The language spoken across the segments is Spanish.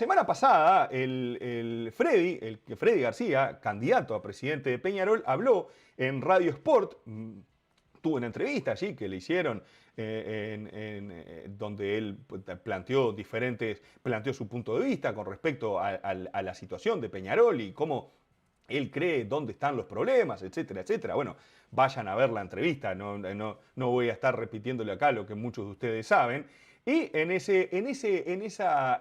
Semana pasada, Freddy García, candidato a presidente de Peñarol, habló en Radio Sport. Tuvo una entrevista allí que le hicieron donde él pues, planteó su punto de vista con respecto a la situación de Peñarol y cómo él cree dónde están los problemas, etcétera, etcétera. Bueno, vayan a ver la entrevista, no voy a estar repitiéndole acá lo que muchos de ustedes saben. Y en esa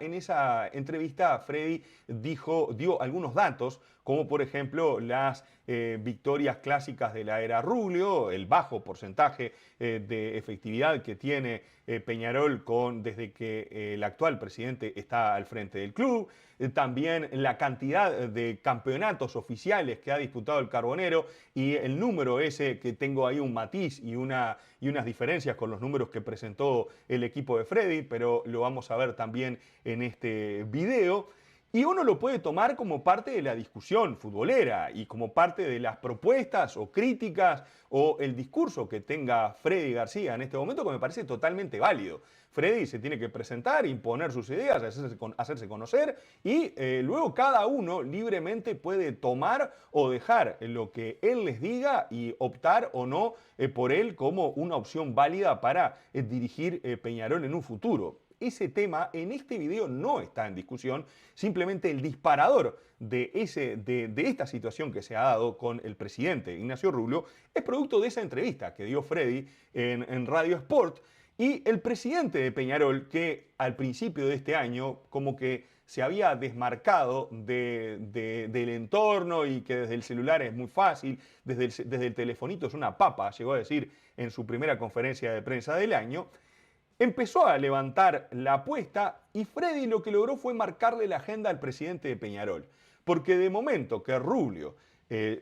entrevista, Freddy dio algunos datos, como por ejemplo las victorias clásicas de la era Rubio, el bajo porcentaje de efectividad que tiene Peñarol desde que el actual presidente está al frente del club, también la cantidad de campeonatos oficiales que ha disputado el Carbonero y el número ese que tengo ahí un matiz y unas diferencias con los números que presentó el equipo de Freddy, pero lo vamos a ver también en este video. Y uno lo puede tomar como parte de la discusión futbolera y como parte de las propuestas o críticas o el discurso que tenga Freddy García en este momento, que me parece totalmente válido. Freddy se tiene que presentar, imponer sus ideas, hacerse conocer y luego cada uno libremente puede tomar o dejar lo que él les diga y optar o no por él como una opción válida para dirigir Peñarol en un futuro. Ese tema en este video no está en discusión, simplemente el disparador de esta situación que se ha dado con el presidente Ignacio Rubio es producto de esa entrevista que dio Freddy en Radio Sport y el presidente de Peñarol que al principio de este año como que se había desmarcado del entorno y que desde el celular es muy fácil, desde el telefonito es una papa, llegó a decir en su primera conferencia de prensa del año. Empezó a levantar la apuesta y Freddy lo que logró fue marcarle la agenda al presidente de Peñarol. Porque de momento que Rubio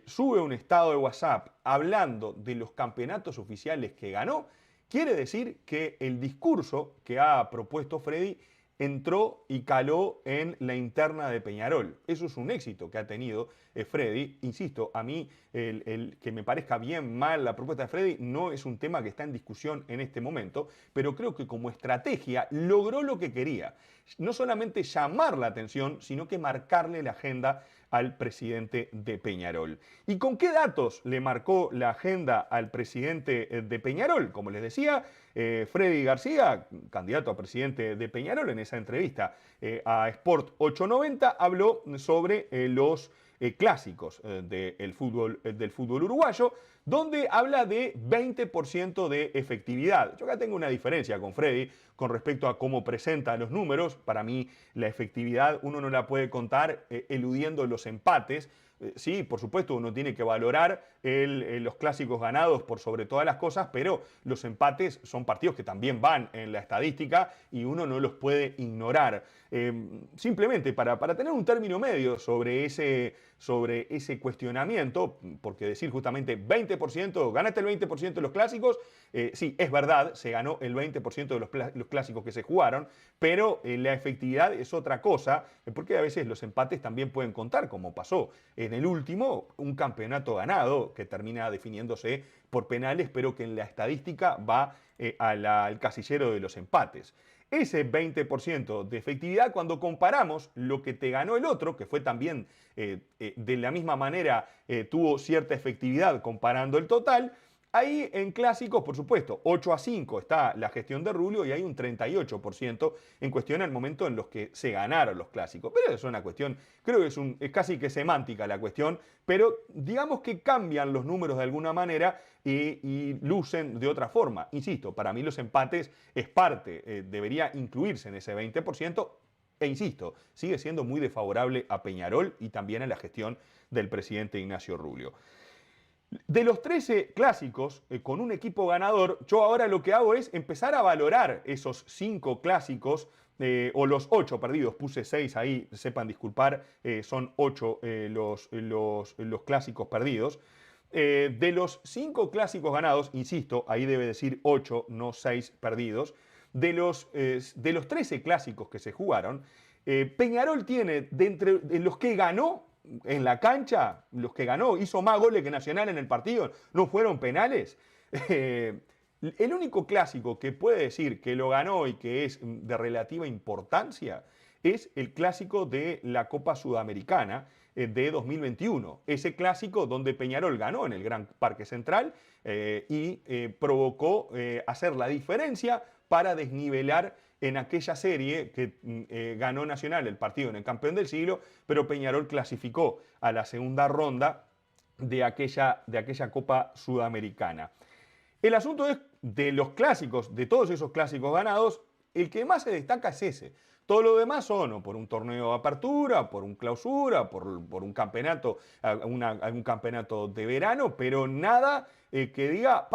sube un estado de WhatsApp hablando de los campeonatos oficiales que ganó, quiere decir que el discurso que ha propuesto Freddy entró y caló en la interna de Peñarol. Eso es un éxito que ha tenido Freddy. Insisto, a mí el que me parezca bien mal la propuesta de Freddy no es un tema que está en discusión en este momento, pero creo que como estrategia logró lo que quería. No solamente llamar la atención, sino que marcarle la agenda al presidente de Peñarol. ¿Y con qué datos le marcó la agenda al presidente de Peñarol? Como les decía, Freddy García, candidato a presidente de Peñarol, en esa entrevista a Sport 890, habló sobre los clásicos del fútbol uruguayo, donde habla de 20% de efectividad. Yo acá tengo una diferencia con Freddy con respecto a cómo presenta los números. Para mí la efectividad uno no la puede contar eludiendo los empates. Sí, por supuesto, uno tiene que valorar los clásicos ganados por sobre todas las cosas, pero los empates son partidos que también van en la estadística y uno no los puede ignorar. Simplemente para tener un término medio sobre ese cuestionamiento, porque decir justamente 20%, ganaste el 20% de los clásicos, sí, es verdad, se ganó el 20% de los clásicos que se jugaron, pero la efectividad es otra cosa, porque a veces los empates también pueden contar, como pasó en el último, un campeonato ganado que termina definiéndose por penales, pero que en la estadística va al casillero de los empates. Ese 20% de efectividad, cuando comparamos lo que te ganó el otro, que fue también de la misma manera, tuvo cierta efectividad comparando el total, ahí en clásicos, por supuesto, 8-5 está la gestión de Rubio y hay un 38% en cuestión al momento en los que se ganaron los clásicos. Pero es una cuestión, creo que es casi que semántica la cuestión, pero digamos que cambian los números de alguna manera y lucen de otra forma. Insisto, para mí los empates es parte, debería incluirse en ese 20%. E insisto, sigue siendo muy desfavorable a Peñarol y también a la gestión del presidente Ignacio Rubio. De los 13 clásicos con un equipo ganador, yo ahora lo que hago es empezar a valorar esos 5 clásicos o los 8 perdidos. Puse 6 ahí, sepan disculpar, son 8 los clásicos perdidos. De los 5 clásicos ganados, insisto, ahí debe decir 8, no 6 perdidos. De los 13 clásicos que se jugaron, Peñarol tiene, de los que ganó, en la cancha, los que ganó, hizo más goles que Nacional en el partido, no fueron penales. El único clásico que puede decir que lo ganó y que es de relativa importancia es el clásico de la Copa Sudamericana de 2021. Ese clásico donde Peñarol ganó en el Gran Parque Central y provocó hacer la diferencia para desnivelar en aquella serie que ganó Nacional el partido en el campeón del siglo, pero Peñarol clasificó a la segunda ronda de aquella Copa Sudamericana. El asunto es de los clásicos, de todos esos clásicos ganados, el que más se destaca es ese. Todo lo demás son o por un torneo de apertura, por un clausura, por un campeonato, algún campeonato de verano, pero nada que diga,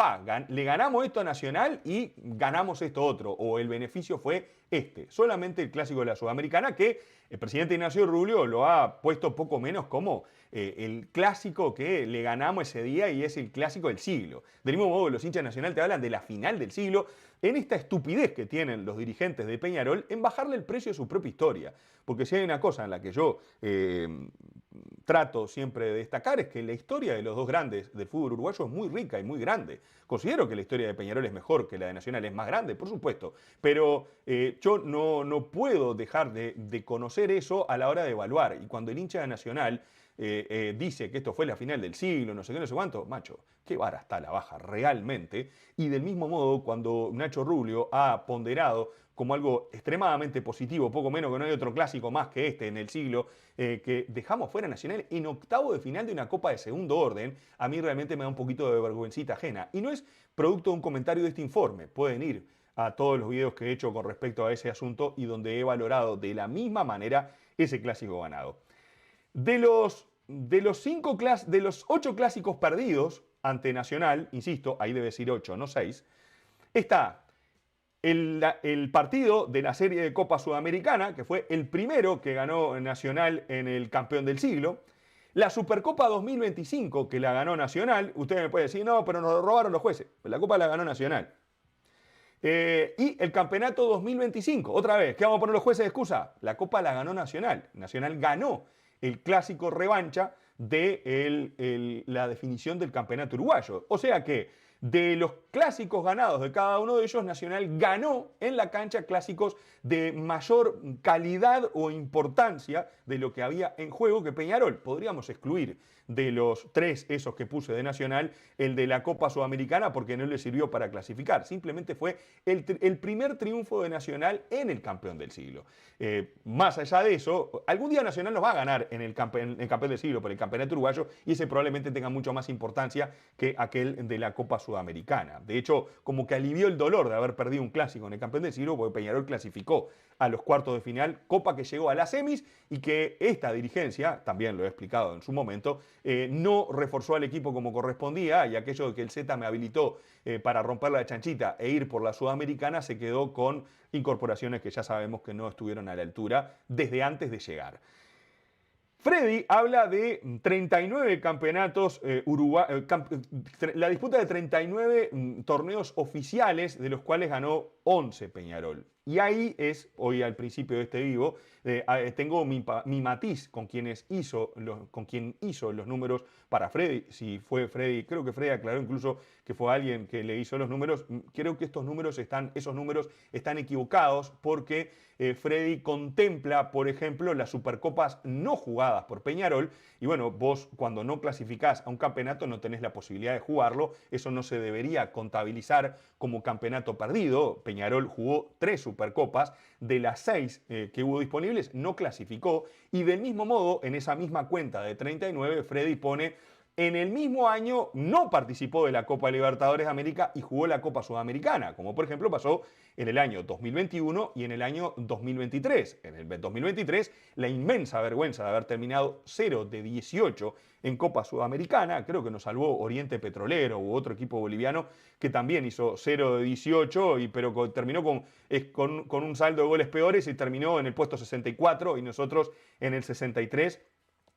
le ganamos esto a Nacional y ganamos esto otro, o el beneficio fue este. Solamente el clásico de la Sudamericana, que el presidente Ignacio Rubio lo ha puesto poco menos como el clásico que le ganamos ese día y es el clásico del siglo. Del mismo modo, los hinchas de Nacional te hablan de la final del siglo, en esta estupidez que tienen los dirigentes de Peñarol en bajarle el precio de su propia historia. Porque si hay una cosa en la que yo trato siempre de destacar es que la historia de los dos grandes del fútbol uruguayo es muy rica y muy grande. Considero que la historia de Peñarol es mejor que la de Nacional, es más grande, por supuesto, pero yo no puedo dejar de conocer eso a la hora de evaluar. Y cuando el hincha de Nacional dice que esto fue la final del siglo, no sé qué, no sé cuánto, macho, qué vara está la baja realmente. Y del mismo modo, cuando Nacho Rubio ha ponderado como algo extremadamente positivo, poco menos que no hay otro clásico más que este en el siglo, que dejamos fuera Nacional en octavo de final de una Copa de segundo orden, a mí realmente me da un poquito de vergüencita ajena. Y no es producto de un comentario de este informe, pueden ir a todos los videos que he hecho con respecto a ese asunto y donde he valorado de la misma manera ese clásico ganado. De los 8 clásicos perdidos ante Nacional, insisto, ahí debe decir 8, no 6, está el partido de la serie de Copa Sudamericana, que fue el primero que ganó Nacional en el campeón del siglo, la Supercopa 2025, que la ganó Nacional, usted me puede decir, no, pero nos robaron los jueces, la Copa la ganó Nacional. Y el campeonato 2025, otra vez, ¿qué vamos a poner los jueces de excusa? La Copa la ganó Nacional. Nacional ganó el clásico revancha de la definición del campeonato uruguayo. O sea que de los clásicos ganados de cada uno de ellos, Nacional ganó en la cancha clásicos de mayor calidad o importancia de lo que había en juego que Peñarol. Podríamos excluir de los 3 esos que puse de Nacional el de la Copa Sudamericana porque no le sirvió para clasificar. Simplemente fue el primer triunfo de Nacional en el campeón del siglo. Más allá de eso, algún día Nacional nos va a ganar en el campeón del siglo por el campeonato uruguayo y ese probablemente tenga mucho más importancia que aquel de la Copa Sudamericana. De hecho, como que alivió el dolor de haber perdido un clásico en el campeón del siglo porque Peñarol clasificó a los cuartos de final, Copa que llegó a las semis y que esta dirigencia, también lo he explicado en su momento, no reforzó al equipo como correspondía y aquello de que el Z me habilitó para romper la chanchita e ir por la Sudamericana se quedó con incorporaciones que ya sabemos que no estuvieron a la altura desde antes de llegar. Freddy habla de 39 campeonatos la disputa de 39 torneos oficiales, de los cuales ganó 11 Peñarol. Y ahí es, hoy al principio de este vivo, tengo mi matiz con quien hizo los números para Freddy. Si fue Freddy, creo que Freddy aclaró incluso que fue alguien que le hizo los números. Creo que esos números están equivocados porque Freddy contempla, por ejemplo, las supercopas no jugadas por Peñarol. Y bueno, vos cuando no clasificás a un campeonato no tenés la posibilidad de jugarlo. Eso no se debería contabilizar como campeonato perdido. Peñarol jugó 3 supercopas. De las 6 que hubo disponibles, no clasificó. Y del mismo modo, en esa misma cuenta de 39, Freddy pone: en el mismo año no participó de la Copa Libertadores de América y jugó la Copa Sudamericana, como por ejemplo pasó en el año 2021 y en el año 2023. En el 2023, la inmensa vergüenza de haber terminado 0 de 18 en Copa Sudamericana, creo que nos salvó Oriente Petrolero u otro equipo boliviano que también hizo 0 de 18, pero terminó con un saldo de goles peores y terminó en el puesto 64 y nosotros en el 63.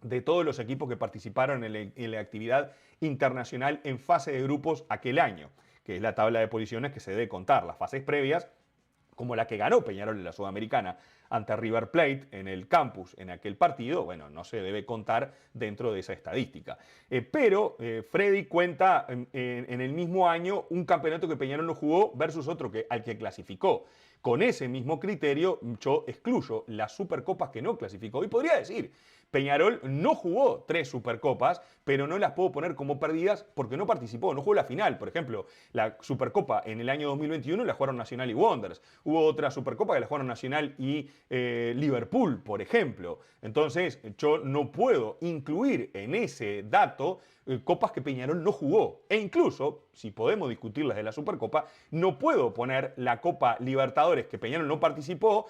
De todos los equipos que participaron en la actividad internacional en fase de grupos aquel año, que es la tabla de posiciones que se debe contar, las fases previas, como la que ganó Peñarol en la Sudamericana ante River Plate en el campus en aquel partido, bueno, no se debe contar dentro de esa estadística. Pero Freddy cuenta en el mismo año un campeonato que Peñarol no jugó versus otro al que clasificó. con ese mismo criterio, yo excluyo las Supercopas que no clasificó. Y podría decir, Peñarol no jugó 3 Supercopas, pero no las puedo poner como perdidas porque no participó, no jugó la final. Por ejemplo, la Supercopa en el año 2021 la jugaron Nacional y Wanderers. Hubo otra Supercopa que la jugaron Nacional y Liverpool, por ejemplo. Entonces, yo no puedo incluir en ese dato copas que Peñarol no jugó. E incluso, si podemos discutir las de la Supercopa, no puedo poner la Copa Libertadores que Peñarol no participó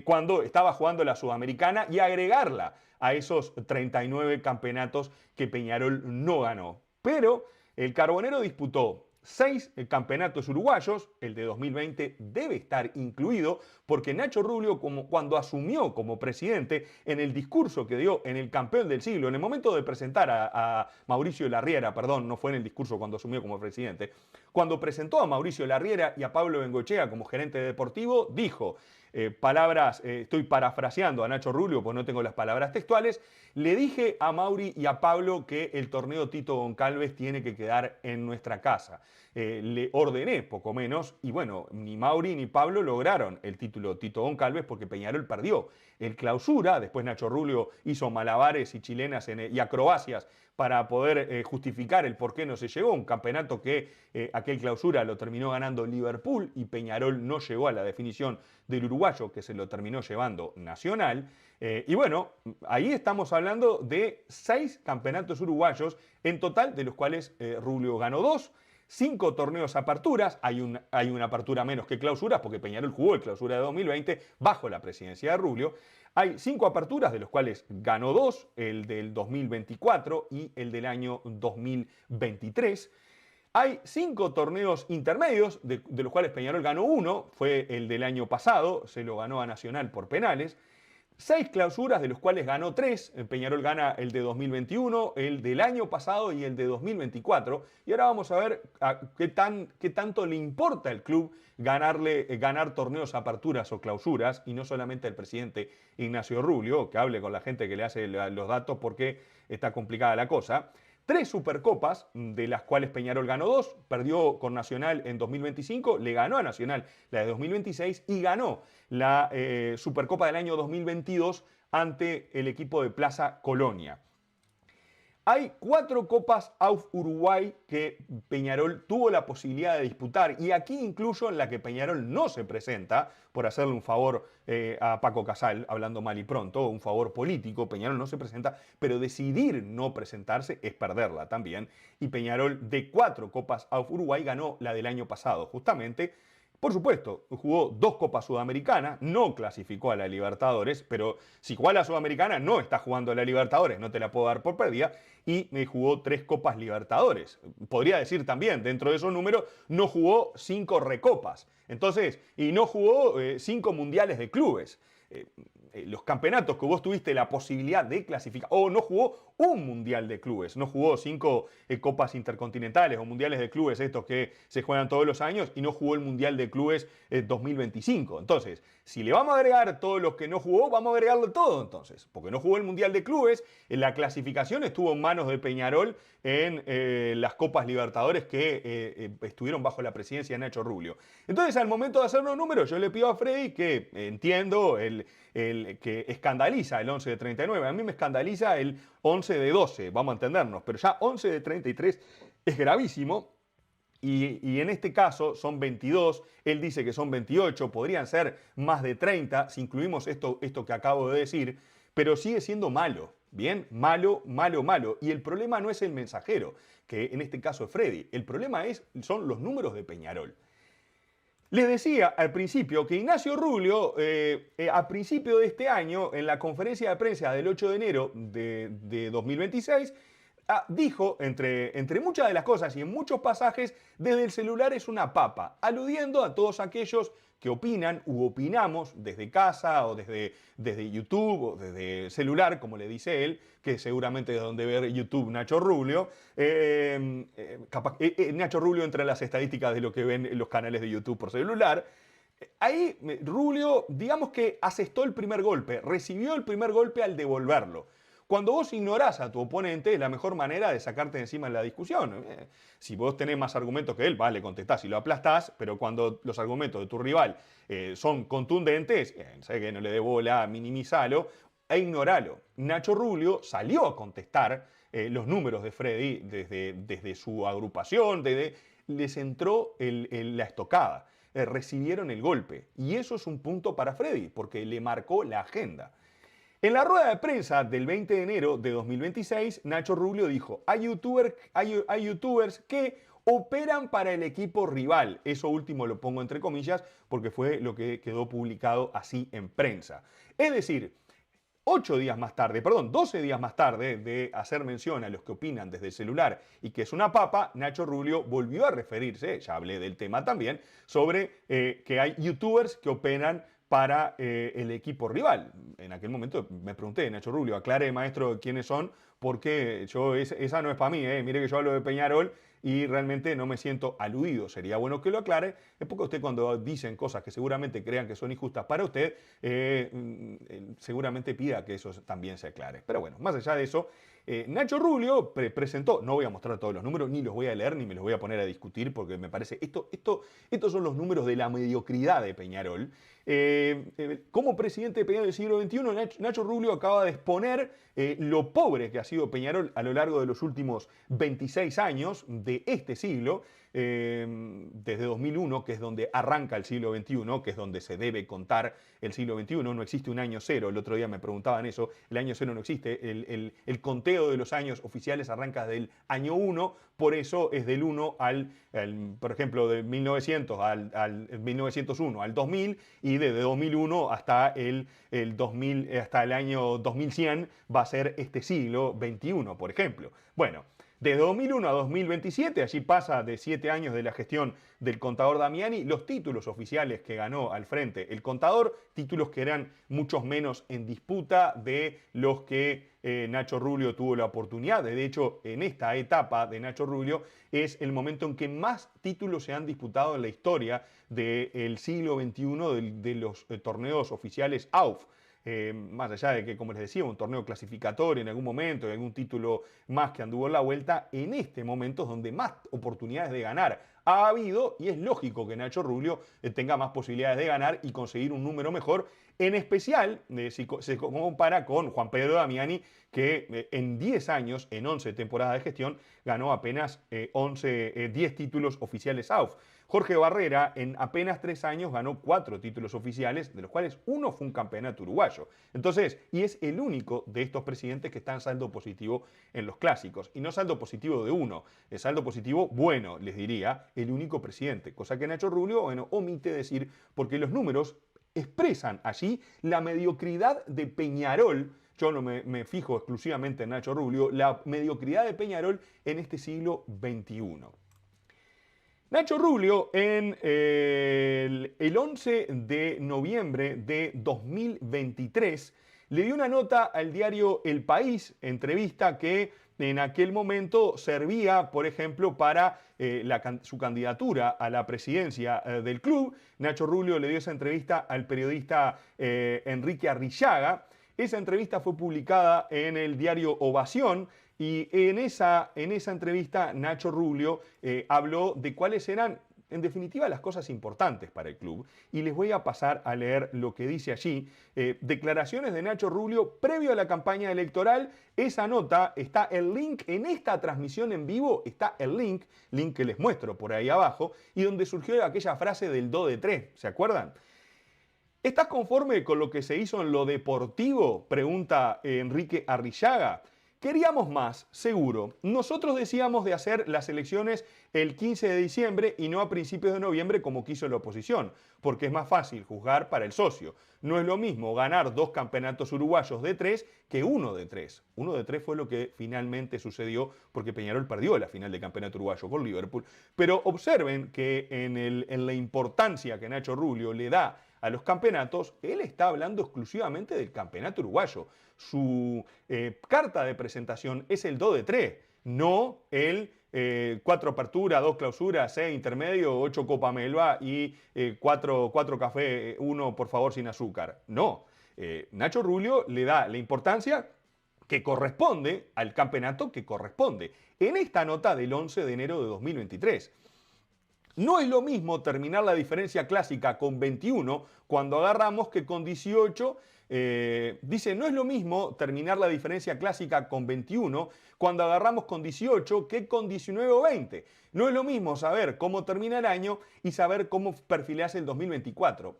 cuando estaba jugando la Sudamericana y agregarla a esos 39 campeonatos que Peñarol no ganó. Pero el Carbonero disputó 6 campeonatos uruguayos, el de 2020 debe estar incluido, porque Nacho Rubio, cuando asumió como presidente, en el discurso que dio en el campeón del siglo, en el momento de presentar a Mauricio Larriera, perdón, no fue en el discurso cuando asumió como presidente, cuando presentó a Mauricio Larriera y a Pablo Bengoechea como gerente deportivo, dijo, estoy parafraseando a Nacho Rubio, pues no tengo las palabras textuales, le dije a Mauri y a Pablo que el torneo Tito Goncalves tiene que quedar en nuestra casa. Le ordené, poco menos, y bueno, ni Mauri ni Pablo lograron el título Tito Goncalves porque Peñarol perdió el clausura, después Nacho Rubio hizo malabares y chilenas y acrobacias para poder justificar el por qué no se llegó, un campeonato que aquel clausura lo terminó ganando Liverpool y Peñarol no llegó a la definición del uruguayo que se lo terminó llevando Nacional. Y bueno, ahí estamos hablando de 6 campeonatos uruguayos en total, de los cuales Rubio ganó 2. 5 torneos aperturas, hay una apertura menos que clausuras, porque Peñarol jugó el clausura de 2020 bajo la presidencia de Rubio. Hay 5 aperturas, de los cuales ganó 2, el del 2024 y el del año 2023. Hay 5 torneos intermedios, de los cuales Peñarol ganó 1, fue el del año pasado, se lo ganó a Nacional por penales. 6 clausuras, de los cuales ganó 3. Peñarol gana el de 2021, el del año pasado y el de 2024. Y ahora vamos a ver qué tanto le importa al club ganar torneos, aperturas o clausuras, y no solamente al presidente Ignacio Rubio, que hable con la gente que le hace los datos porque está complicada la cosa. 3 Supercopas, de las cuales Peñarol ganó 2, perdió con Nacional en 2025, le ganó a Nacional la de 2026 y ganó la Supercopa del año 2022 ante el equipo de Plaza Colonia. Hay 4 Copas AUF Uruguay que Peñarol tuvo la posibilidad de disputar, y aquí incluyo en la que Peñarol no se presenta, por hacerle un favor a Paco Casal, hablando mal y pronto, un favor político. Peñarol no se presenta, pero decidir no presentarse es perderla también, y Peñarol de 4 Copas AUF Uruguay ganó la del año pasado, justamente. Por supuesto, jugó 2 Copas Sudamericanas, no clasificó a la Libertadores, pero si jugó a la Sudamericana no está jugando a la Libertadores, no te la puedo dar por perdida, y jugó 3 Copas Libertadores. Podría decir también, dentro de esos números, no jugó 5 Recopas. Entonces, y no jugó 5 Mundiales de Clubes. Los campeonatos que vos tuviste la posibilidad de clasificar, o no jugó un mundial de clubes, no jugó 5 copas intercontinentales o mundiales de clubes, estos que se juegan todos los años, y no jugó el mundial de clubes 2025. Entonces, si le vamos a agregar todos los que no jugó, vamos a agregarlo todo entonces, porque no jugó el mundial de clubes, la clasificación estuvo en manos de Peñarol en las Copas Libertadores que estuvieron bajo la presidencia de Nacho Rubio. Entonces, al momento de hacer los números, yo le pido a Freddy que entiendo que escandaliza el 11 de 39. A mí me escandaliza el 11 de 12, vamos a entendernos, pero ya 11 de 33 es gravísimo. Y en este caso son 22, él dice que son 28, podrían ser más de 30 si incluimos esto que acabo de decir, pero sigue siendo malo, ¿bien? Malo, malo, malo. Y el problema no es el mensajero, que en este caso es Freddy, el problema son los números de Peñarol. Les decía al principio que Ignacio Rubio, a principio de este año, en la conferencia de prensa del 8 de enero de 2026, dijo, entre muchas de las cosas y en muchos pasajes, desde el celular es una papa, aludiendo a todos aquellos que opinan u opinamos desde casa o desde YouTube o desde celular, como le dice él, que seguramente es donde ver YouTube Nacho Rubio. Nacho Rubio entre las estadísticas de lo que ven los canales de YouTube por celular. Ahí Rubio, digamos que asestó el primer golpe, recibió el primer golpe al devolverlo. cuando vos ignorás a tu oponente, es la mejor manera de sacarte de encima en la discusión. Si vos tenés más argumentos que él, le contestás y lo aplastás, pero cuando los argumentos de tu rival son contundentes, ¿sabes qué? No le dé bola, minimizalo e ignoralo. Nacho Rubio salió a contestar los números de Freddy desde su agrupación, les entró la estocada, recibieron el golpe. Y eso es un punto para Freddy, porque le marcó la agenda. En la rueda de prensa del 20 de enero de 2026, Nacho Rubio dijo, hay youtubers que operan para el equipo rival. Eso último lo pongo entre comillas porque fue lo que quedó publicado así en prensa. Es decir, 12 días más tarde de hacer mención a los que opinan desde el celular y que es una papa, Nacho Rubio volvió a referirse, ya hablé del tema también, sobre que hay youtubers que operan para el equipo rival. En aquel momento me pregunté, Nacho Rubio, aclare, maestro, quiénes son, porque esa no es para mí. Mire que yo hablo de Peñarol y realmente no me siento aludido. Sería bueno que lo aclare. Es porque usted cuando dicen cosas que seguramente crean que son injustas para usted, seguramente pida que eso también se aclare. Pero bueno, más allá de eso, Nacho Rubio presentó, no voy a mostrar todos los números, ni los voy a leer, ni me los voy a poner a discutir, porque me parece, estos son los números de la mediocridad de Peñarol. Como presidente de Peñarol del siglo XXI, Nacho Rubio acaba de exponer lo pobre que ha sido Peñarol a lo largo de los últimos 26 años de este siglo, desde 2001, que es donde arranca el siglo XXI, que es donde se debe contar el siglo XXI. No existe un año cero. El otro día me preguntaban eso. El año cero no existe. El conteo de los años oficiales arranca del año 1. Por eso es del 1 por ejemplo, de 1900 al 1901 al 2000, y desde 2001 hasta el 2000, hasta el año 2100 va a ser este siglo XXI, por ejemplo. Bueno, de 2001 a 2027, allí pasa de 7 años de la gestión del contador Damiani, los títulos oficiales que ganó al frente el contador, títulos que eran muchos menos en disputa de los que Nacho Rubio tuvo la oportunidad. De hecho, en esta etapa de Nacho Rubio es el momento en que más títulos se han disputado en la historia del siglo XXI de los torneos oficiales AUF. Más allá de que, como les decía, un torneo clasificatorio en algún momento, y algún título más que anduvo en la vuelta, en este momento es donde más oportunidades de ganar ha habido, y es lógico que Nacho Rubio tenga más posibilidades de ganar y conseguir un número mejor, en especial si se compara con Juan Pedro Damiani, que en 10 años, en 11 temporadas de gestión, ganó apenas 10 títulos oficiales AUF. Jorge Barrera en apenas 3 años ganó 4 títulos oficiales, de los cuales uno fue un campeonato uruguayo. Entonces, y es el único de estos presidentes que está en saldo positivo en los clásicos. Y no saldo positivo de uno, es saldo positivo bueno, les diría, el único presidente. Cosa que Nacho Rubio, omite decir, porque los números expresan allí la mediocridad de Peñarol. Yo no me fijo exclusivamente en Nacho Rubio, la mediocridad de Peñarol en este siglo XXI. Nacho Rubio en el 11 de noviembre de 2023 le dio una nota al diario El País, entrevista que en aquel momento servía, por ejemplo, para su candidatura a la presidencia del club. Nacho Rubio le dio esa entrevista al periodista Enrique Arrillaga. Esa entrevista fue publicada en el diario Ovación. Y en esa entrevista Nacho Rubio habló de cuáles eran, en definitiva, las cosas importantes para el club. Y les voy a pasar a leer lo que dice allí. Declaraciones de Nacho Rubio previo a la campaña electoral. Esa nota, está el link en esta transmisión en vivo, está el link que les muestro por ahí abajo, y donde surgió aquella frase del do de tres, ¿se acuerdan? ¿Estás conforme con lo que se hizo en lo deportivo?, pregunta Enrique Arrillaga. Queríamos más, seguro. Nosotros decíamos de hacer las elecciones el 15 de diciembre y no a principios de noviembre como quiso la oposición, porque es más fácil juzgar para el socio. No es lo mismo ganar 2 campeonatos uruguayos de 3 que 1 de 3. 1 de 3 fue lo que finalmente sucedió porque Peñarol perdió la final de campeonato uruguayo con Liverpool. Pero observen que en la importancia que Nacho Rubio le da a los campeonatos, él está hablando exclusivamente del campeonato uruguayo. Su carta de presentación es el do de 3, no el 4 apertura, 2 clausura, 6 intermedio, 8 copa melva y 4 café, 1 por favor sin azúcar. No, Nacho Rubio le da la importancia que corresponde al campeonato que corresponde. En esta nota del 11 de enero de 2023. No es lo mismo terminar la diferencia clásica con 21 cuando agarramos que con 18. Dice, no es lo mismo terminar la diferencia clásica con 21 cuando agarramos con 18 que con 19 o 20. No es lo mismo saber cómo termina el año y saber cómo perfilarse el 2024.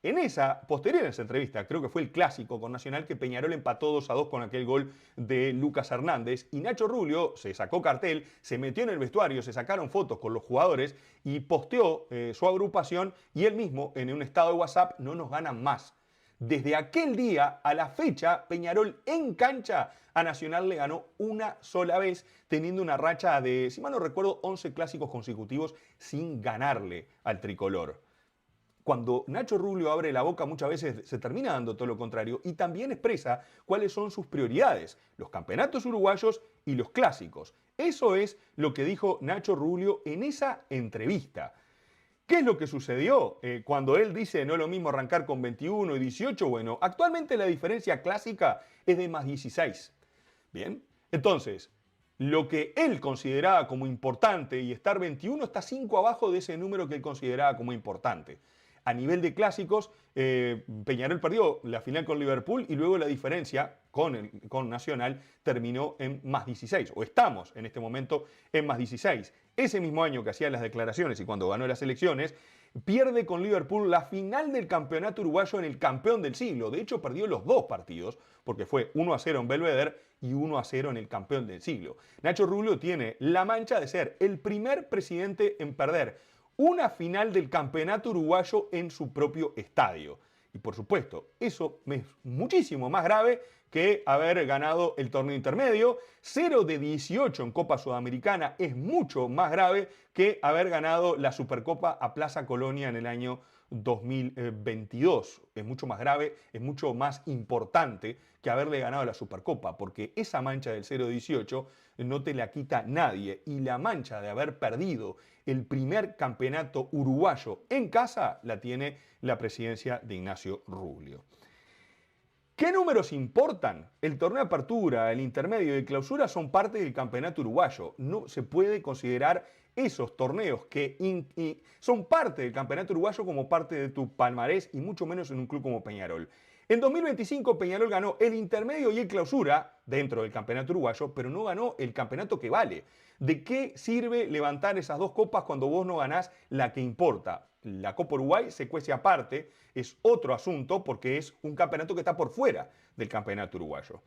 En esa, posterior a esa entrevista, creo que fue el clásico con Nacional, que Peñarol empató 2-2 con aquel gol de Lucas Hernández, y Nacho Rubio se sacó cartel, se metió en el vestuario, se sacaron fotos con los jugadores y posteó su agrupación, y él mismo en un estado de WhatsApp: no nos ganan más. Desde aquel día a la fecha, Peñarol en cancha a Nacional le ganó una sola vez, teniendo una racha de, si mal no recuerdo, 11 clásicos consecutivos sin ganarle al tricolor. Cuando Nacho Rubio abre la boca, muchas veces se termina dando todo lo contrario, y también expresa cuáles son sus prioridades: los campeonatos uruguayos y los clásicos. Eso es lo que dijo Nacho Rubio en esa entrevista. ¿Qué es lo que sucedió cuando él dice no es lo mismo arrancar con 21 y 18? Bueno, actualmente la diferencia clásica es de más 16. Bien, entonces, lo que él consideraba como importante, y estar 21, está 5 abajo de ese número que él consideraba como importante. A nivel de clásicos, Peñarol perdió la final con Liverpool y luego la diferencia con Nacional terminó en más 16, o estamos en este momento en más 16. Ese mismo año que hacía las declaraciones y cuando ganó las elecciones, pierde con Liverpool la final del campeonato uruguayo en el campeón del siglo. De hecho, perdió los dos partidos, porque fue 1-0 en Belvedere y 1-0 en el campeón del siglo. Nacho Rubio tiene la mancha de ser el primer presidente en perder una final del campeonato uruguayo en su propio estadio. Y por supuesto, eso es muchísimo más grave que haber ganado el torneo intermedio. 0 de 18 en Copa Sudamericana es mucho más grave que haber ganado la Supercopa a Plaza Colonia en el año 2022. Es mucho más grave, es mucho más importante que haberle ganado la Supercopa, porque esa mancha del 0-18 no te la quita nadie, y la mancha de haber perdido el primer campeonato uruguayo en casa la tiene la presidencia de Ignacio Rubio. ¿Qué números importan? El torneo de apertura, el intermedio y el clausura son parte del campeonato uruguayo. No se puede considerar esos torneos que son parte del campeonato uruguayo como parte de tu palmarés, y mucho menos en un club como Peñarol. En 2025 Peñarol ganó el intermedio y el clausura dentro del campeonato uruguayo, pero no ganó el campeonato que vale. ¿De qué sirve levantar esas dos copas cuando vos no ganás la que importa? La Copa Uruguay se cuece aparte, es otro asunto porque es un campeonato que está por fuera del campeonato uruguayo.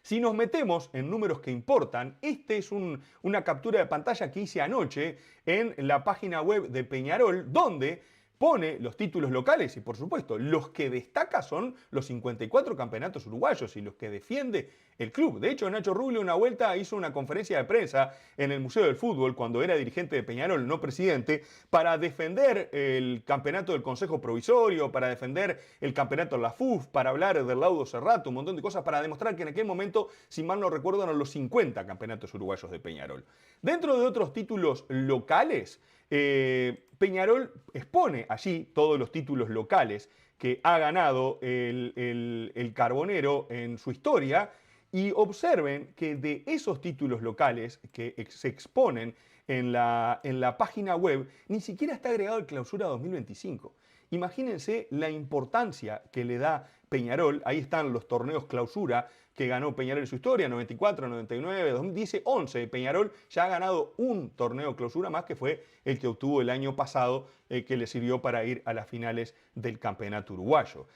Si nos metemos en números que importan, este es una captura de pantalla que hice anoche en la página web de Peñarol, donde pone los títulos locales y, por supuesto, los que destaca son los 54 campeonatos uruguayos y los que defiende el club. De hecho, Nacho Rubio una vuelta hizo una conferencia de prensa en el Museo del Fútbol cuando era dirigente de Peñarol, no presidente, para defender el campeonato del Consejo Provisorio, para defender el campeonato de la FUF, para hablar del laudo Cerrato, un montón de cosas para demostrar que en aquel momento, si mal no recuerdo, eran los 50 campeonatos uruguayos de Peñarol. Dentro de otros títulos locales, Peñarol expone allí todos los títulos locales que ha ganado el Carbonero en su historia, y observen que de esos títulos locales que se exponen en la página web, ni siquiera está agregado el Clausura 2025. Imagínense la importancia que le da Peñarol. Ahí están los torneos Clausura que ganó Peñarol en su historia: 94, 99, 2010, 11. Peñarol ya ha ganado un torneo Clausura más, que fue el que obtuvo el año pasado, que le sirvió para ir a las finales del campeonato uruguayo.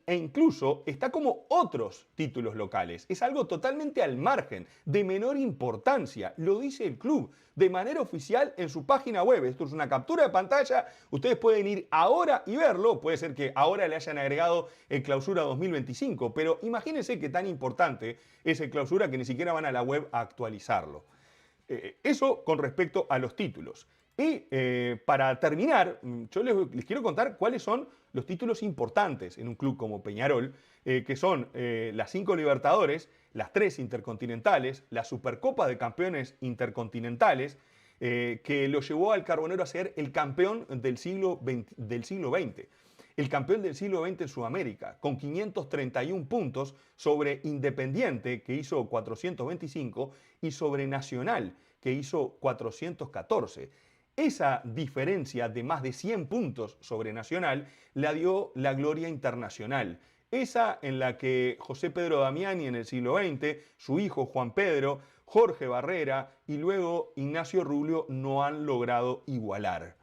E incluso está como otros títulos locales. Es algo totalmente al margen, de menor importancia. Lo dice el club de manera oficial en su página web. Esto es una captura de pantalla. Ustedes pueden ir ahora y verlo. Puede ser que ahora le hayan agregado el Clausura 2025, pero imagínense qué tan importante es el Clausura que ni siquiera van a la web a actualizarlo. Eso con respecto a los títulos. Y para terminar, yo les quiero contar cuáles son los títulos importantes en un club como Peñarol, que son las 5 Libertadores, las 3 Intercontinentales, la Supercopa de Campeones Intercontinentales, que lo llevó al Carbonero a ser el campeón del siglo XX. el campeón del siglo XX en Sudamérica, con 531 puntos sobre Independiente, que hizo 425, y sobre Nacional, que hizo 414. Esa diferencia de más de 100 puntos sobre Nacional la dio la gloria internacional. Esa en la que José Pedro Damiani en el siglo XX, su hijo Juan Pedro, Jorge Barrera y luego Ignacio Rubio no han logrado igualar.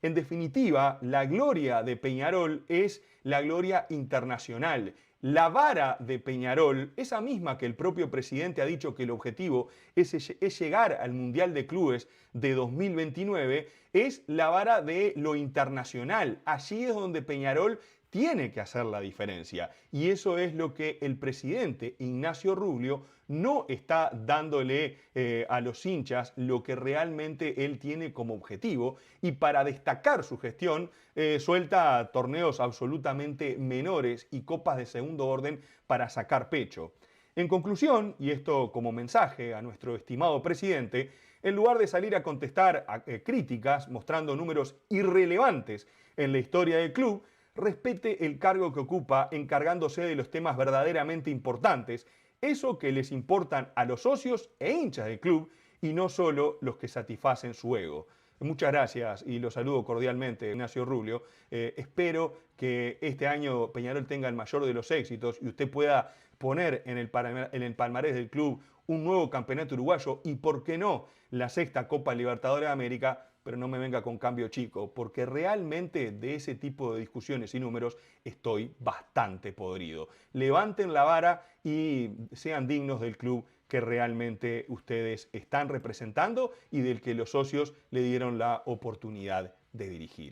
En definitiva, la gloria de Peñarol es la gloria internacional. La vara de Peñarol, esa misma que el propio presidente ha dicho que el objetivo es llegar al Mundial de Clubes de 2029, es la vara de lo internacional. Allí es donde Peñarol tiene que hacer la diferencia. Y eso es lo que el presidente Ignacio Rubio no está dándole a los hinchas lo que realmente él tiene como objetivo. Y para destacar su gestión, suelta torneos absolutamente menores y copas de segundo orden para sacar pecho. En conclusión, y esto como mensaje a nuestro estimado presidente, en lugar de salir a contestar a críticas mostrando números irrelevantes en la historia del club, respete el cargo que ocupa encargándose de los temas verdaderamente importantes, eso que les importan a los socios e hinchas del club y no solo los que satisfacen su ego. Muchas gracias y los saludo cordialmente, Ignacio Rubio. Espero que este año Peñarol tenga el mayor de los éxitos y usted pueda poner en el palmarés del club un nuevo campeonato uruguayo y, por qué no, la sexta Copa Libertadores de América, pero no me venga con cambio chico, porque realmente de ese tipo de discusiones y números estoy bastante podrido. Levanten la vara y sean dignos del club que realmente ustedes están representando y del que los socios le dieron la oportunidad de dirigir.